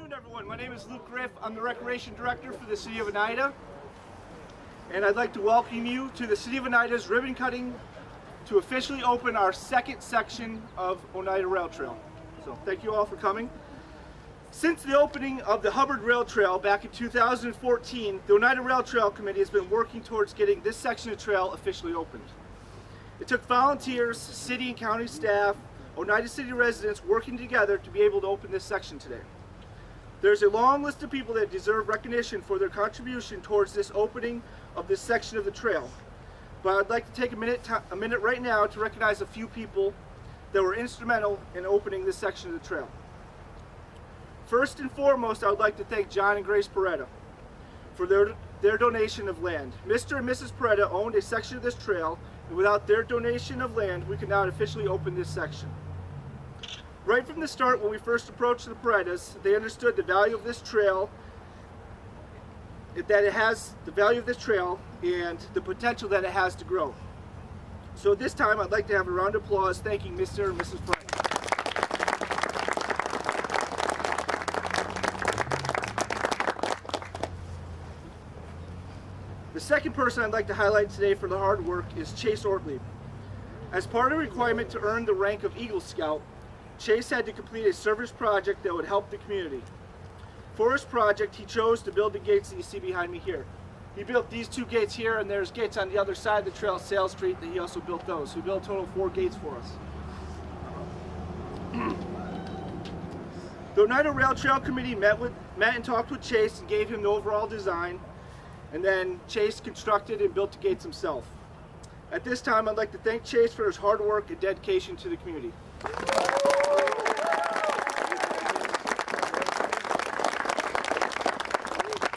afternoon, everyone. My name is Luke Griff. I'm the Recreation Director for the City of Oneida. And I'd like to welcome you to the City of Oneida's ribbon cutting to officially open our second section of Oneida Rail Trail. So thank you all for coming. Since the opening of the Hubbard Rail Trail back in 2014, the Oneida Rail Trail Committee has been working towards getting this section of trail officially opened. It took volunteers, city and county staff, Oneida City residents working together to be able to open this section today. There's a long list of people that deserve recognition for their contribution towards this opening of this section of the trail. But I'd like to take a minute right now to recognize a few people that were instrumental in opening this section of the trail. First and foremost, I would like to thank John and Grace Peretta for their donation of land. Mr. and Mrs. Peretta owned a section of this trail, and without their donation of land, we could not officially open this section. Right from the start, when we first approached the Perettas, they understood the value of this trail, that it has the value of this trail and the potential that it has to grow. So this time, I'd like to have a round of applause thanking Mr. and Mrs. Peretta. The second person I'd like to highlight today for the hard work is Chase Ortley. As part of the requirement to earn the rank of Eagle Scout, Chase had to complete a service project that would help the community. For his project, he chose to build the gates that you see behind me here. He built these two gates here, and there's gates on the other side of the trail, Sale Street, that he also built those. So he built a total of 4 gates for us. The Oneida Rail Trail Committee met and talked with Chase and gave him the overall design, and then Chase constructed and built the gates himself. At this time, I'd like to thank Chase for his hard work and dedication to the community.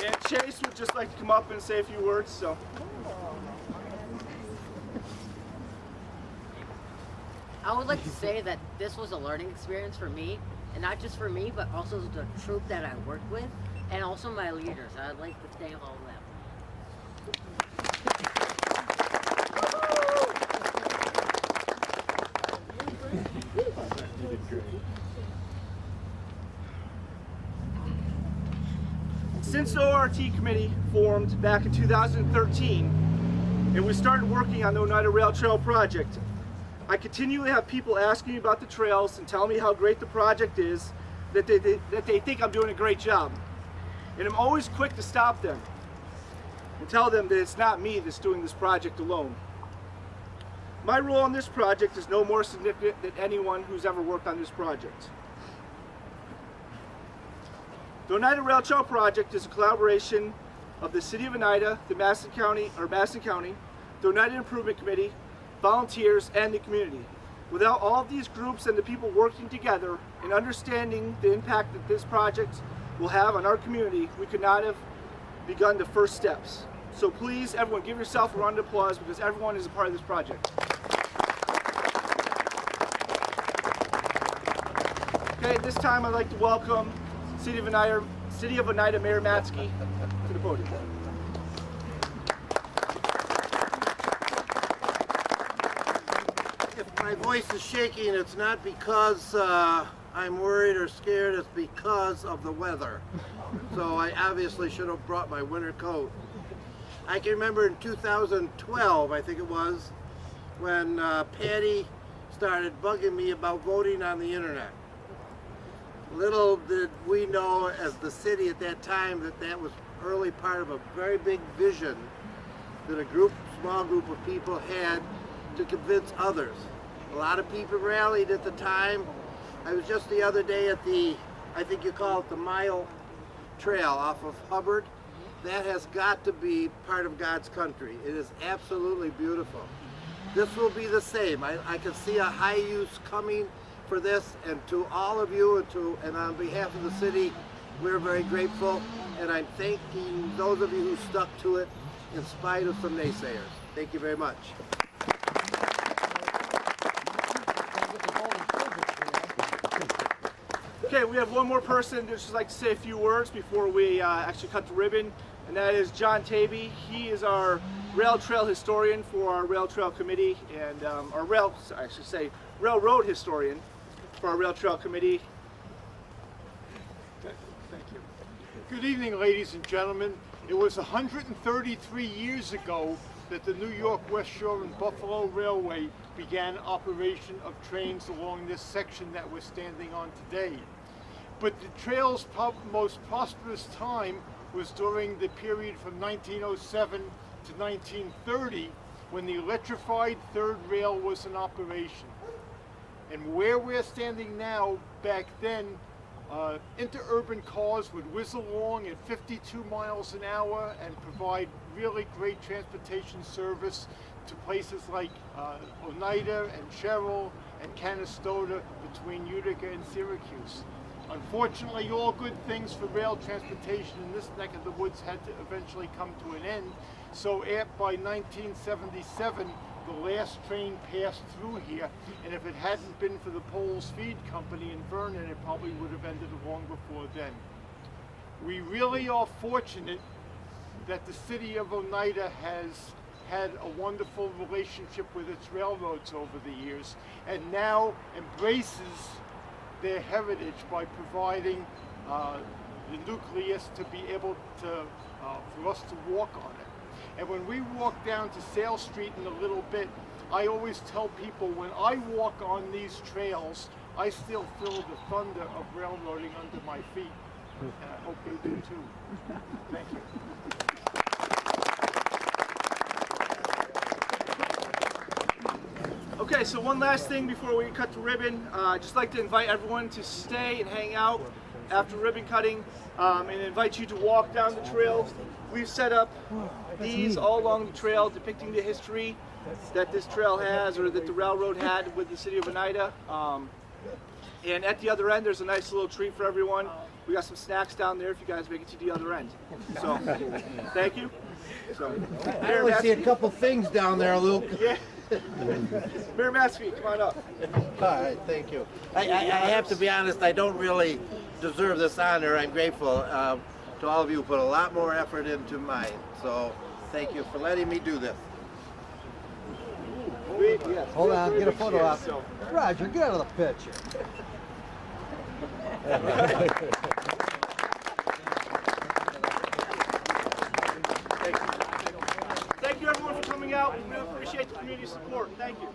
And Chase would just like to come up and say a few words. So. I would like to say that this was a learning experience for me, and not just for me, but also the troop that I worked with, and also my leaders. I'd like to thank all of them. Since the ORT committee formed back in 2013 and we started working on the Oneida Rail Trail project, I continually have people asking me about the trails and telling me how great the project is, that they think I'm doing a great job. And I'm always quick to stop them and tell them that it's not me that's doing this project alone. My role on this project is no more significant than anyone who's ever worked on this project. The Oneida Rail Trail project is a collaboration of the City of Oneida, the Madison County, the Oneida Improvement Committee, volunteers, and the community. Without all of these groups and the people working together and understanding the impact that this project will have on our community, we could not have begun the first steps. So please, everyone, give yourself a round of applause because everyone is a part of this project. Okay, at this time I'd like to welcome City of Oneida Mayor Matsky to the podium. If my voice is shaking, it's not because I'm worried or scared, it's because of the weather. So I obviously should have brought my winter coat. I can remember in 2012, I think it was, when Patty started bugging me about voting on the internet. Little did we know as the city at that time that was early part of a very big vision that a small group of people had to convince others. A lot of people rallied at the time. I was just the other day at I think you call it the Mile Trail off of Hubbard. That has got to be part of God's country. It is absolutely beautiful. This will be the same. I can see a high use coming for this, and to all of you and on behalf of the city, we're very grateful, and I'm thanking those of you who stuck to it in spite of some naysayers. Thank you very much. Okay, we have one more person that would just like to say a few words before we actually cut the ribbon, and that is John Tabey. He is our rail trail historian for our rail trail committee, and railroad historian for our rail trail committee. Okay, thank Good evening, ladies and gentlemen. It was 133 years ago that the New York West Shore and Buffalo Railway began operation of trains along this section that we're standing on today. But the trail's most prosperous time was during the period from 1907 to 1930, when the electrified third rail was in operation. And where we're standing now, back then, interurban cars would whiz along at 52 miles an hour and provide really great transportation service to places like Oneida and Sherrill and Canastota between Utica and Syracuse. Unfortunately, all good things for rail transportation in this neck of the woods had to eventually come to an end. So by 1977, the last train passed through here, and if it hadn't been for the Poles Feed Company in Vernon, it probably would have ended long before then. We really are fortunate that the city of Oneida has had a wonderful relationship with its railroads over the years, and now embraces their heritage by providing the nucleus to be able to, for us to walk on it. And when we walk down to Sale Street in a little bit, I always tell people when I walk on these trails, I still feel the thunder of railroading under my feet. And I hope you do too. Thank you. Okay, so one last thing before we cut the ribbon. I'd just like to invite everyone to stay and hang out after ribbon cutting, and invite you to walk down the trail. We've set up these all along the trail depicting the history that this trail has, or that the railroad had with the city of Oneida. And at the other end, there's a nice little treat for everyone. We got some snacks down there if you guys make it to the other end. So, thank you. So, I only see a couple things down there, Luke. Yeah. Mayor Maskey, come on up. All right, thank you. I have to be honest, I don't really deserve this honor. I'm grateful to all of you who put a lot more effort into mine. So thank you for letting me do this. Yes, Hold on, get a photo cheers, op. so. Roger, get out of the picture. Thank you everyone for coming out. We really appreciate the community support. Thank you.